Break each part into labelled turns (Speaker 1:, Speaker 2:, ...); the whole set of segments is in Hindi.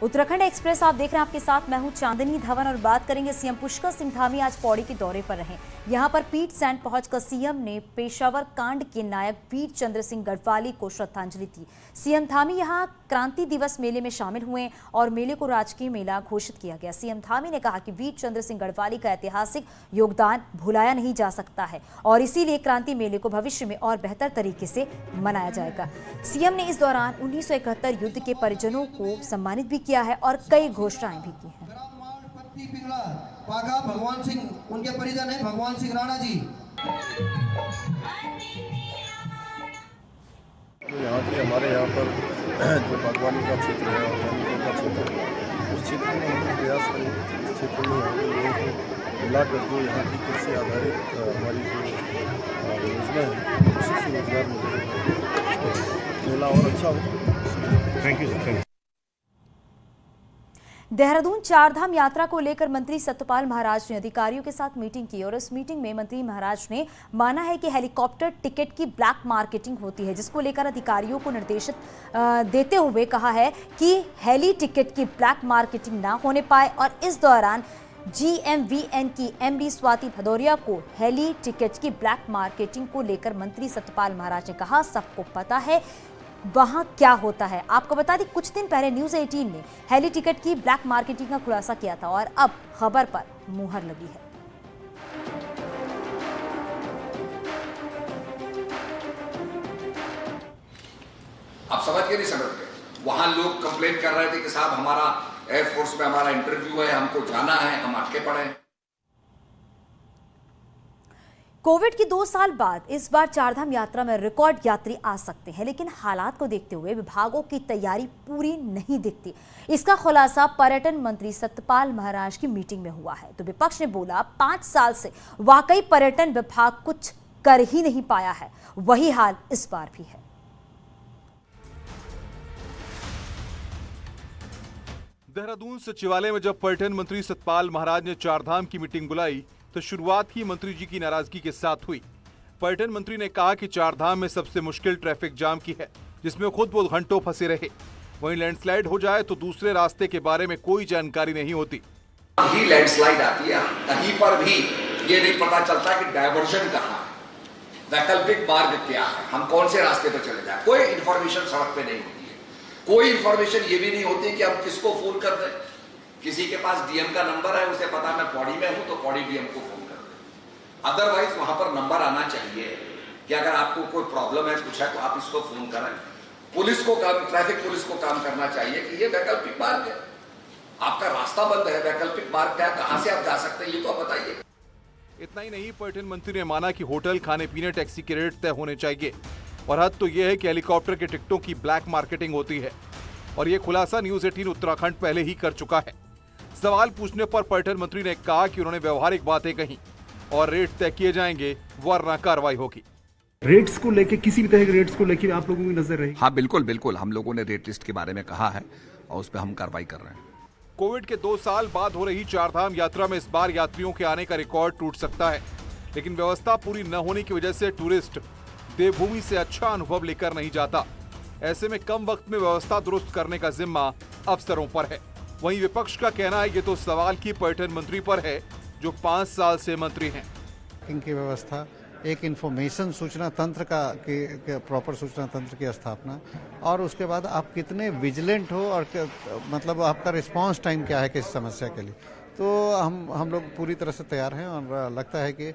Speaker 1: उत्तराखंड एक्सप्रेस आप देख रहे हैं, आपके साथ मैं हूं चांदनी धवन और बात करेंगे सीएम पुष्कर सिंह धामी आज पौड़ी के दौरे पर रहे। यहां पर पीट सैंड पहुंचकर सीएम ने पेशावर कांड के नायक वीर चंद्र सिंह गढ़वाली को श्रद्धांजलि दी। सीएम धामी यहां क्रांति दिवस मेले में शामिल हुए और मेले को राजकीय मेला घोषित किया गया। सीएम धामी ने कहा कि वीर चंद्र सिंह गढ़वाली का ऐतिहासिक योगदान भुलाया नहीं जा सकता है और इसीलिए क्रांति मेले को भविष्य में और बेहतर तरीके से मनाया जाएगा। सीएम ने इस दौरान 1971 युद्ध के परिजनों को सम्मानित भी किया है और कई घोषणाएं भी की हैं।
Speaker 2: पागा भगवान सिंह उनके परिजन है, भगवान सिंह राणा जी।
Speaker 3: यहाँ पे हमारे यहाँ पर जो बागवानी का क्षेत्र है, ऑर्गेनिक का क्षेत्र है, उस क्षेत्र में हम प्रयास करें इस क्षेत्र में यहाँ के लोगों को मिलाकर जो यहाँ की कृषि आधारित हमारी जो योजना है उसी से रोजगार मिलेगा, मेला और अच्छा हो।
Speaker 4: Thank you sir.
Speaker 1: Dehradun Chardham यात्रा को लेकर मंत्री सत्यपाल महाराज ने अधिकारियों के साथ मीटिंग की और इस मीटिंग में मंत्री महाराज ने माना है कि हेलीकॉप्टर टिकट की ब्लैक मार्केटिंग होती है, जिसको लेकर अधिकारियों को निर्देशित देते हुए कहा है कि हेली टिकट की ब्लैक मार्केटिंग ना होने पाए। और इस दौरान GMVN की MD स्वाति भदौरिया को हेली टिकट की ब्लैक मार्केटिंग को लेकर मंत्री सत्यपाल महाराज ने कहा सबको पता है वहां क्या होता है। आपको बता दें कुछ दिन पहले न्यूज़ 18 ने हेली टिकट की ब्लैक मार्केटिंग का खुलासा किया था और अब खबर पर मुहर लगी है।
Speaker 5: आप समझ के नहीं समझते, वहां लोग कंप्लेन कर रहे थे कि साहब हमारा एयरफोर्स में हमारा इंटरव्यू है, हमको जाना है, हम अटके पड़े हैं।
Speaker 1: कोविड की 2 साल बाद इस बार चारधाम यात्रा में रिकॉर्ड यात्री आ सकते हैं, लेकिन हालात को देखते हुए विभागों की तैयारी पूरी नहीं दिखती। इसका खुलासा पर्यटन मंत्री सत्यपाल महाराज की मीटिंग में हुआ है। तो विपक्ष ने बोला 5 साल से वाकई पर्यटन विभाग कुछ कर ही नहीं पाया है, वही हाल इस बार भी है।
Speaker 4: देहरादून सचिवालय में जब पर्यटन मंत्री सत्यपाल महाराज ने चारधाम की मीटिंग बुलाई तो शुरुआत ही मंत्री जी की नाराजगी के साथ हुई। पर्यटन मंत्री ने कहा कि चारधाम में सबसे मुश्किल ट्रैफिक जाम की है, जिसमें खुद वो घंटों फंसे रहे। वहीं लैंडस्लाइड हो जाए तो दूसरे रास्ते के बारे में कोई जानकारी नहीं होती।
Speaker 5: ही लैंडस्लाइड आती है, कहीं पर भी ये नहीं पता चलता कि डायवर्जन कहाँ है, वैकल्पिक मार्ग क्या है, हम कौन से रास्ते पर चले जाए। कोई इंफॉर्मेशन सड़क पे नहीं होती है। कोई इंफॉर्मेशन ये भी नहीं होती कि हम किसको फोन कर दें। किसी के पास DM का नंबर है, उसे पता मैं पौड़ी में हूं तो पौड़ी DM को फोन कर दे। अदरवाइज वहां पर नंबर आना चाहिए कि अगर आपको कोई प्रॉब्लम है, कुछ है तो आप इसको फोन करें। पुलिस को काम, ट्रैफिक पुलिस को काम करना चाहिए कि ये वैकल्पिक मार्ग है, आपका रास्ता बंद है, वैकल्पिक मार्ग क्या, कहां से आप जा सकते हैं ये तो आप बताइए।
Speaker 4: इतना ही नहीं, पर्यटन मंत्री ने माना कि होटल, खाने पीने, टैक्सी के रेट तय होने चाहिए और हद तो यह है कि हेलीकॉप्टर के टिकटों की ब्लैक मार्केटिंग होती है और ये खुलासा न्यूज़ 18 उत्तराखंड पहले ही कर चुका है। सवाल पूछने पर पर्यटन मंत्री ने कहा कि उन्होंने व्यवहारिक बातें कही और रेट तय किए जाएंगे वरना कार्रवाई होगी।
Speaker 6: रेट्स को लेके, किसी भी तरह के रेट्स को लेके आप लोगों की नजर रहेगी?
Speaker 7: हाँ बिल्कुल, हम लोगों ने रेट लिस्ट के बारे में कहा है और उस पर हम कार्रवाई कर रहे हैं।
Speaker 4: कोविड के 2 साल बाद हो रही चारधाम यात्रा में इस बार यात्रियों के आने का रिकॉर्ड टूट सकता है, लेकिन व्यवस्था पूरी न होने की वजह से टूरिस्ट देवभूमि से अच्छा अनुभव लेकर नहीं जाता। ऐसे में कम वक्त में व्यवस्था दुरुस्त करने का जिम्मा अफसरों पर है। वहीं विपक्ष का कहना है ये तो सवाल की पर्यटन मंत्री पर है जो 5 साल से मंत्री हैं।
Speaker 8: इनकी व्यवस्था, एक इंफॉर्मेशन सूचना तंत्र का प्रॉपर सूचना तंत्र की स्थापना और उसके बाद आप कितने विजिलेंट हो और मतलब आपका रिस्पांस टाइम क्या है किसी समस्या के लिए, तो हम लोग पूरी तरह से तैयार हैं और लगता है कि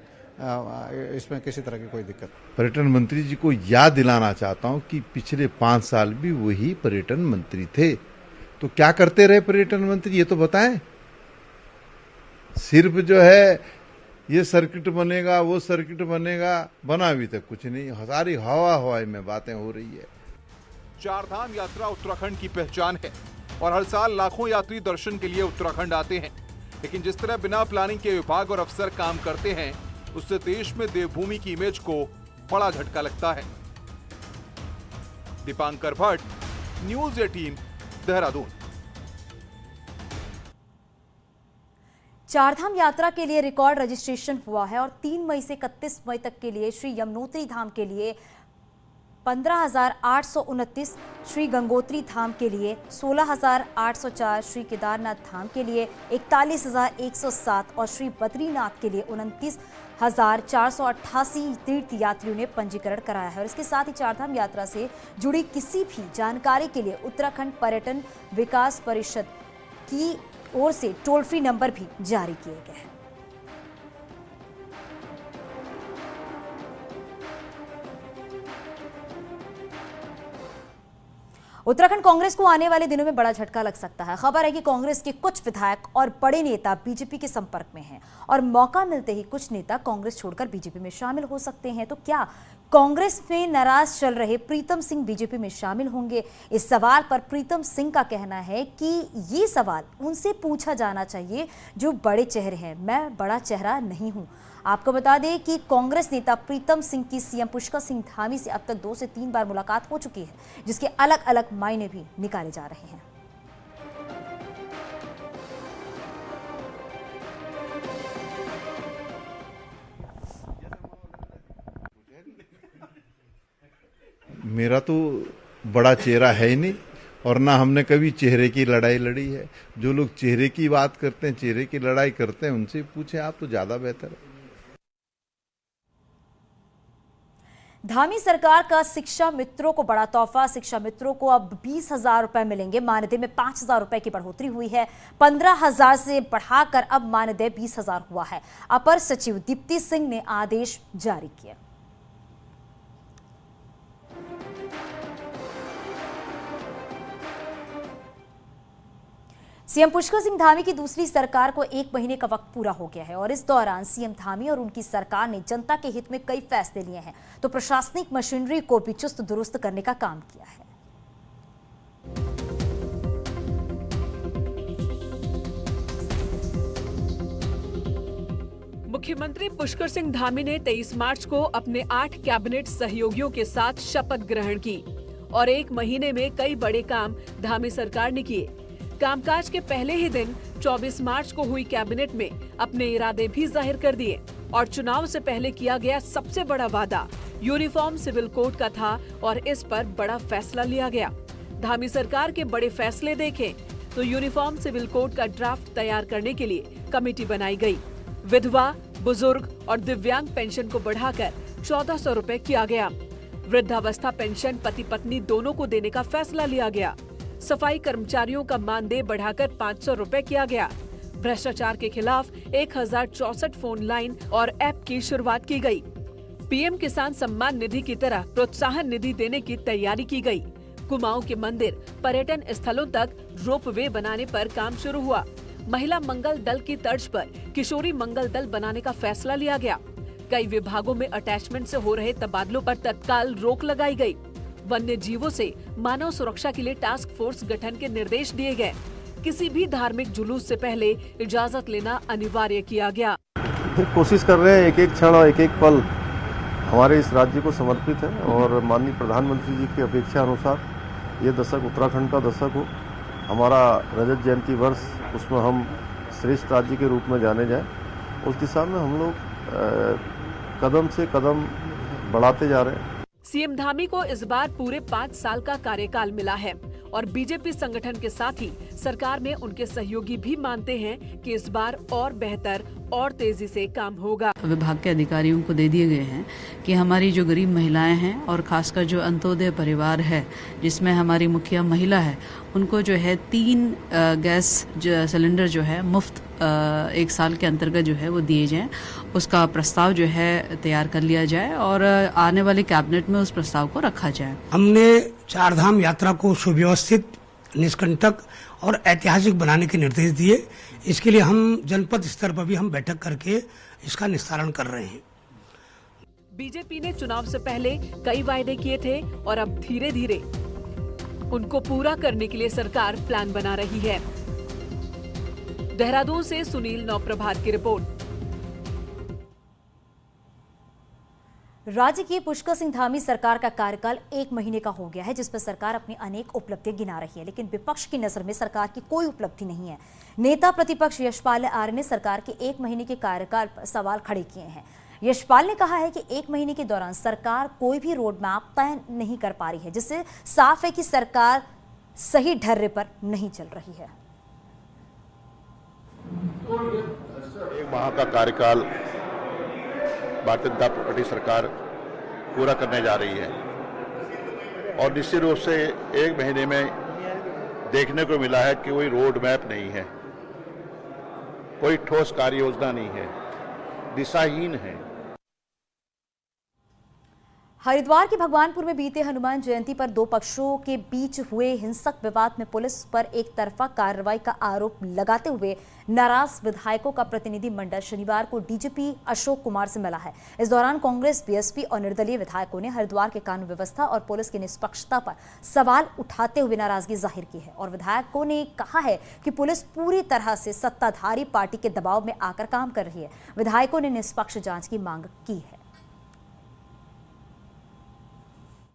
Speaker 8: इसमें किसी तरह की कोई दिक्कत।
Speaker 9: पर्यटन मंत्री जी को याद दिलाना चाहता हूं कि पिछले 5 साल भी वही पर्यटन मंत्री थे, तो क्या करते रहे पर्यटन मंत्री ये तो बताएं। सिर्फ जो है ये सर्किट बनेगा, वो सर्किट बनेगा, बना अभी तक कुछ नहीं, सारी हवाई में बातें हो रही है।
Speaker 4: चारधाम यात्रा उत्तराखंड की पहचान है और हर साल लाखों यात्री दर्शन के लिए उत्तराखंड आते हैं, लेकिन जिस तरह बिना प्लानिंग के विभाग और अफसर काम करते हैं उससे देश में देवभूमि की इमेज को बड़ा झटका लगता है। दीपांकर भट्ट, न्यूज़ 18, देहरादून।
Speaker 1: चारधाम यात्रा के लिए रिकॉर्ड रजिस्ट्रेशन हुआ है और 3 मई से 31 मई तक के लिए श्री यमुनोत्री धाम के लिए 15,829 श्री गंगोत्री धाम के लिए, 16,804 श्री केदारनाथ धाम के लिए, 41,107 और श्री बद्रीनाथ के लिए 29,488 तीर्थ यात्रियों ने पंजीकरण कराया है। और इसके साथ ही चारधाम यात्रा से जुड़ी किसी भी जानकारी के लिए उत्तराखंड पर्यटन विकास परिषद की ओर से टोल फ्री नंबर भी जारी किए गए हैं। उत्तराखंड कांग्रेस को आने वाले दिनों में बड़ा झटका लग सकता है। खबर है कि कांग्रेस के कुछ विधायक और बड़े नेता बीजेपी के संपर्क में हैं और मौका मिलते ही कुछ नेता कांग्रेस छोड़कर बीजेपी में शामिल हो सकते हैं। तो क्या कांग्रेस में नाराज चल रहे प्रीतम सिंह बीजेपी में शामिल होंगे? इस सवाल पर प्रीतम सिंह का कहना है कि ये सवाल उनसे पूछा जाना चाहिए जो बड़े चेहरे हैं, मैं बड़ा चेहरा नहीं हूं। आपको बता दें कि कांग्रेस नेता प्रीतम सिंह की सीएम पुष्कर सिंह धामी से अब तक 2 से 3 बार मुलाकात हो चुकी है, जिसके अलग अलग मायने भी निकाले जा रहे हैं।
Speaker 9: मेरा तो बड़ा चेहरा है ही नहीं और ना हमने कभी चेहरे की लड़ाई लड़ी है। जो लोग चेहरे की बात करते हैं, चेहरे की लड़ाई करते हैं, उनसे पूछें आप तो ज्यादा बेहतर है।
Speaker 1: धामी सरकार का शिक्षा मित्रों को बड़ा तोहफा। शिक्षा मित्रों को अब 20,000 रुपए मिलेंगे। मानदेय में 5,000 रुपए की बढ़ोतरी हुई है। 15,000 से बढ़ाकर अब मानदेय 20,000 हुआ है। अपर सचिव दीप्ति सिंह ने आदेश जारी किया। सीएम पुष्कर सिंह धामी की दूसरी सरकार को 1 महीने का वक्त पूरा हो गया है और इस दौरान सीएम धामी और उनकी सरकार ने जनता के हित में कई फैसले लिए हैं, तो प्रशासनिक मशीनरी को भी चुस्त दुरुस्त करने का काम किया है।
Speaker 10: मुख्यमंत्री पुष्कर सिंह धामी ने 23 मार्च को अपने 8 कैबिनेट सहयोगियों के साथ शपथ ग्रहण की और 1 महीने में कई बड़े काम धामी सरकार ने किए। कामकाज के पहले ही दिन 24 मार्च को हुई कैबिनेट में अपने इरादे भी जाहिर कर दिए और चुनाव से पहले किया गया सबसे बड़ा वादा यूनिफॉर्म सिविल कोड का था और इस पर बड़ा फैसला लिया गया। धामी सरकार के बड़े फैसले देखें तो यूनिफॉर्म सिविल कोड का ड्राफ्ट तैयार करने के लिए कमेटी बनाई गई। विधवा, बुजुर्ग और दिव्यांग पेंशन को बढ़ाकर 1,400 रुपए किया गया। वृद्धावस्था पेंशन पति पत्नी दोनों को देने का फैसला लिया गया। सफाई कर्मचारियों का मानदेय बढ़ाकर 500 रुपए किया गया। भ्रष्टाचार के खिलाफ 1064 फोन लाइन और ऐप की शुरुआत की गई। पीएम किसान सम्मान निधि की तरह प्रोत्साहन निधि देने की तैयारी की गई। कुमाऊं के मंदिर, पर्यटन स्थलों तक रोपवे बनाने पर काम शुरू हुआ। महिला मंगल दल की तर्ज पर किशोरी मंगल दल बनाने का फैसला लिया गया। कई विभागों में अटैचमेंट से हो रहे तबादलों पर तत्काल रोक लगाई गई। वन्य जीवों से मानव सुरक्षा के लिए टास्क फोर्स गठन के निर्देश दिए गए। किसी भी धार्मिक जुलूस से पहले इजाजत लेना अनिवार्य किया गया।
Speaker 3: कोशिश कर रहे हैं, एक एक क्षण और एक एक पल हमारे इस राज्य को समर्पित है और माननीय प्रधानमंत्री जी की अपेक्षा अनुसार ये दशक उत्तराखंड का दशक हो। हमारा रजत जयंती वर्ष, उसमें हम श्रेष्ठ राज्य के रूप में जाने जाएं। उस दिशा में हम लोग कदम से कदम बढ़ाते जा रहे हैं।
Speaker 10: सीएम धामी को इस बार पूरे 5 साल का कार्यकाल मिला है और बीजेपी संगठन के साथ ही सरकार में उनके सहयोगी भी मानते हैं कि इस बार और बेहतर और तेजी से काम होगा।
Speaker 11: विभाग के अधिकारियों को दे दिए गए हैं कि हमारी जो गरीब महिलाएं हैं और खासकर जो अंत्योदय परिवार है जिसमें हमारी मुखिया महिला है, उनको जो है 3 गैस सिलेंडर जो है मुफ्त 1 साल के अंतर्गत जो है वो दिए जाएं। उसका प्रस्ताव जो है तैयार कर लिया जाए और आने वाले कैबिनेट में उस प्रस्ताव को रखा जाए।
Speaker 12: हमने चारधाम यात्रा को सुव्यवस्थित, निष्कंटक और ऐतिहासिक बनाने के निर्देश दिए। इसके लिए हम जनपद स्तर पर भी हम बैठक करके इसका निस्तारण कर रहे हैं।
Speaker 10: बीजेपी ने चुनाव से पहले कई वायदे किए थे और अब धीरे धीरे उनको पूरा करने के लिए सरकार प्लान बना रही है। देहरादून से सुनील नौप्रभात की रिपोर्ट।
Speaker 1: राज्य की पुष्कर सिंह धामी सरकार का कार्यकाल 1 महीने का हो गया है, जिस पर सरकार अपनी अनेक उपलब्धियां गिना रही है, लेकिन विपक्ष की नजर में सरकार की कोई उपलब्धि नहीं है। नेता प्रतिपक्ष यशपाल आर्य ने सरकार के 1 महीने के कार्यकाल पर सवाल खड़े किए हैं। यशपाल ने कहा है कि 1 महीने के दौरान सरकार कोई भी रोड मैप तय नहीं कर पा रही है, जिससे साफ है कि सरकार सही ढर्रे पर नहीं चल रही है।
Speaker 13: एक माह का कार्यकाल भारतीय जनता पार्टी सरकार पूरा करने जा रही है और निश्चित रूप से 1 महीने में देखने को मिला है कि कोई रोड मैप नहीं है, कोई ठोस कार्य योजना नहीं है, दिशाहीन है।
Speaker 1: हरिद्वार के भगवानपुर में बीते हनुमान जयंती पर 2 पक्षों के बीच हुए हिंसक विवाद में पुलिस पर एक तरफा कार्रवाई का आरोप लगाते हुए नाराज विधायकों का प्रतिनिधि मंडल शनिवार को डीजीपी अशोक कुमार से मिला है। इस दौरान कांग्रेस, बीएसपी और निर्दलीय विधायकों ने हरिद्वार के कानून व्यवस्था और पुलिस की निष्पक्षता पर सवाल उठाते हुए नाराजगी जाहिर की है और विधायकों ने कहा है कि पुलिस पूरी तरह से सत्ताधारी पार्टी के दबाव में आकर काम कर रही है। विधायकों ने निष्पक्ष जांच की मांग की है।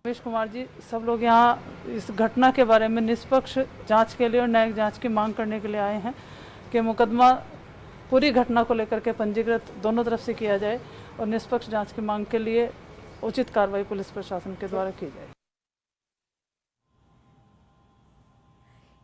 Speaker 14: रमेश कुमार जी, सब लोग यहाँ इस घटना के बारे में निष्पक्ष जांच के लिए और न्यायिक जांच की मांग करने के लिए आए हैं कि मुकदमा पूरी घटना को लेकर के पंजीकृत दोनों तरफ से किया जाए और निष्पक्ष जांच की मांग के लिए उचित कार्रवाई पुलिस प्रशासन के द्वारा की जाए।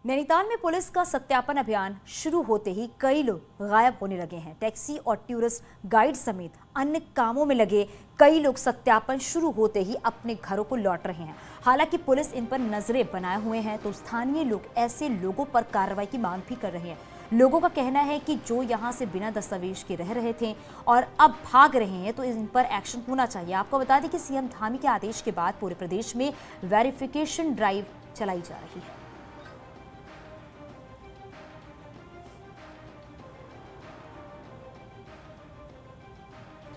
Speaker 1: नैनीताल में पुलिस का सत्यापन अभियान शुरू होते ही कई लोग गायब होने लगे हैं। टैक्सी और टूरिस्ट गाइड समेत अन्य कामों में लगे कई लोग सत्यापन शुरू होते ही अपने घरों को लौट रहे हैं। हालांकि पुलिस इन पर नजरें बनाए हुए हैं, तो स्थानीय लोग ऐसे लोगों पर कार्रवाई की मांग भी कर रहे हैं। लोगों का कहना है कि जो यहां से बिना दस्तावेज के रह रहे थे और अब भाग रहे हैं, तो इन पर एक्शन होना चाहिए। आपको बता दें कि सीएम धामी के आदेश के बाद पूरे प्रदेश में वेरिफिकेशन ड्राइव चलाई जा रही है।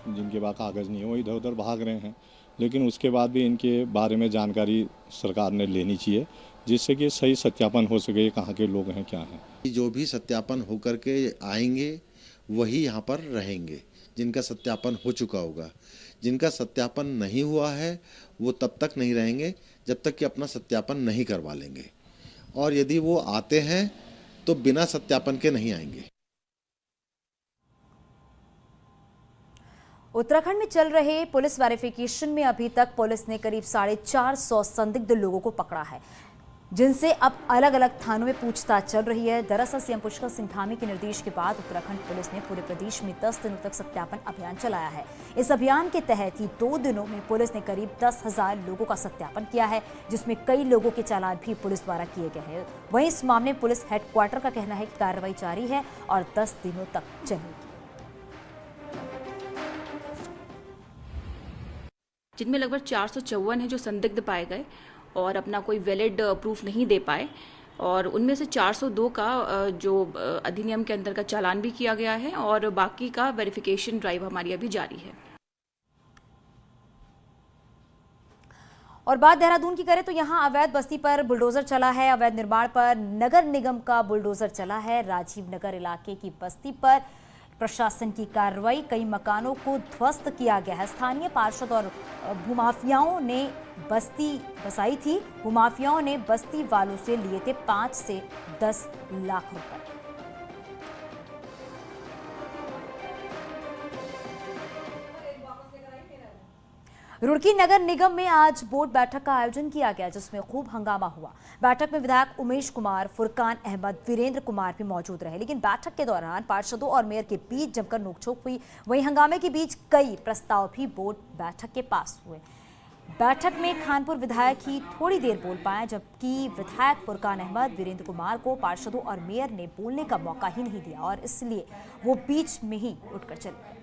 Speaker 15: जिनके पास कागज़ नहीं है वो इधर उधर भाग रहे हैं, लेकिन उसके बाद भी इनके बारे में जानकारी सरकार ने लेनी चाहिए, जिससे कि सही सत्यापन हो सके कहाँ के लोग हैं, क्या हैं।
Speaker 16: जो भी सत्यापन होकर के आएंगे वही यहाँ पर रहेंगे, जिनका सत्यापन हो चुका होगा। जिनका सत्यापन नहीं हुआ है वो तब तक नहीं रहेंगे जब तक कि अपना सत्यापन नहीं करवा लेंगे, और यदि वो आते हैं तो बिना सत्यापन के नहीं आएंगे।
Speaker 1: उत्तराखंड में चल रहे पुलिस वेरिफिकेशन में अभी तक पुलिस ने करीब 450 संदिग्ध लोगों को पकड़ा है, जिनसे अब अलग अलग थानों में पूछताछ चल रही है। दरअसल सीएम पुष्कर सिंह धामी के निर्देश के बाद उत्तराखंड पुलिस ने पूरे प्रदेश में 10 दिनों तक सत्यापन अभियान चलाया है। इस अभियान के तहत ही 2 दिनों में पुलिस ने करीब 10,000 लोगों का सत्यापन किया है, जिसमें कई लोगों के चालान भी पुलिस द्वारा किए गए हैं। वहीं इस मामले में पुलिस हेडक्वार्टर का कहना है कि कार्रवाई जारी है और 10 दिनों तक चलेगी।
Speaker 17: जिनमें लगभग 454 है जो संदिग्ध पाए गए और अपना कोई वैलिड प्रूफ नहीं दे पाए, और उनमें से 402 का जो अधिनियम के अंतर्गत चालान भी किया गया है और बाकी का वेरिफिकेशन ड्राइव हमारी अभी जारी है।
Speaker 1: और बात देहरादून की करें तो यहां अवैध बस्ती पर बुलडोजर चला है। अवैध निर्माण पर नगर निगम का बुलडोजर चला है। राजीव नगर इलाके की बस्ती पर प्रशासन की कार्रवाई, कई मकानों को ध्वस्त किया गया है। स्थानीय पार्षद और भूमाफियाओं ने बस्ती बसाई थी। भूमाफियाओं ने बस्ती वालों से लिए थे 5 से 10 लाख रुपए। रुड़की नगर निगम में आज बोर्ड बैठक का आयोजन किया गया, जिसमें खूब हंगामा हुआ। बैठक में विधायक उमेश कुमार, फुरकान अहमद, वीरेंद्र कुमार भी मौजूद रहे, लेकिन बैठक के दौरान पार्षदों और मेयर के बीच जमकर नोकझोंक हुई। वहीं हंगामे के बीच कई प्रस्ताव भी बोर्ड बैठक के पास हुए। बैठक में खानपुर विधायक ही थोड़ी देर बोल पाए, जबकि विधायक फुरकान अहमद, वीरेंद्र कुमार को पार्षदों और मेयर ने बोलने का मौका ही नहीं दिया और इसलिए वो बीच में ही उठकर चले गए।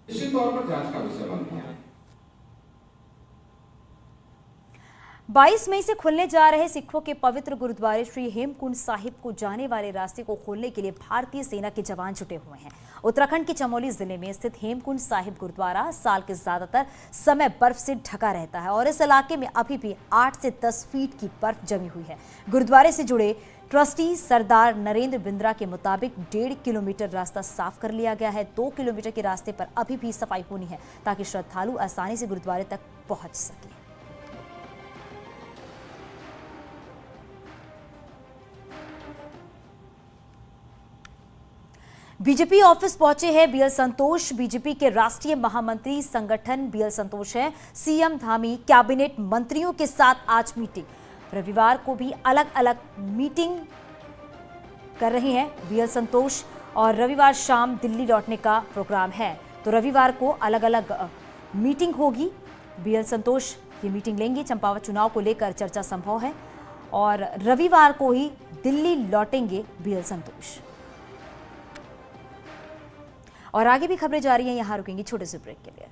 Speaker 18: निश्चित तौर पर जांच का विषय बन गया है।
Speaker 1: 22 मई से खुलने जा रहे सिखों के पवित्र गुरुद्वारे श्री हेमकुंड साहिब को जाने वाले रास्ते को खोलने के लिए भारतीय सेना के जवान जुटे हुए हैं। उत्तराखंड के चमोली जिले में स्थित हेमकुंड साहिब गुरुद्वारा साल के ज्यादातर समय बर्फ से ढका रहता है और इस इलाके में अभी भी 8 से 10 फीट की बर्फ जमी हुई है। गुरुद्वारे से जुड़े ट्रस्टी सरदार नरेंद्र बिंद्रा के मुताबिक 1.5 किलोमीटर रास्ता साफ कर लिया गया है। 2 किलोमीटर के रास्ते पर अभी भी सफाई होनी है ताकि श्रद्धालु आसानी से गुरुद्वारे तक पहुंच सके। बीजेपी ऑफिस पहुंचे हैं बीएल संतोष। बीजेपी के राष्ट्रीय महामंत्री संगठन बीएल संतोष है। सीएम धामी कैबिनेट मंत्रियों के साथ आज मीटिंग। रविवार को भी अलग अलग मीटिंग कर रहे हैं बीएल संतोष और रविवार शाम दिल्ली लौटने का प्रोग्राम है। तो रविवार को अलग अलग मीटिंग होगी। बीएल संतोष ये मीटिंग लेंगे। चंपावत चुनाव को लेकर चर्चा संभव है और रविवार को ही दिल्ली लौटेंगे बीएल संतोष। और आगे भी खबरें जारी हैं, यहां रुकेंगे छोटे से ब्रेक के लिए।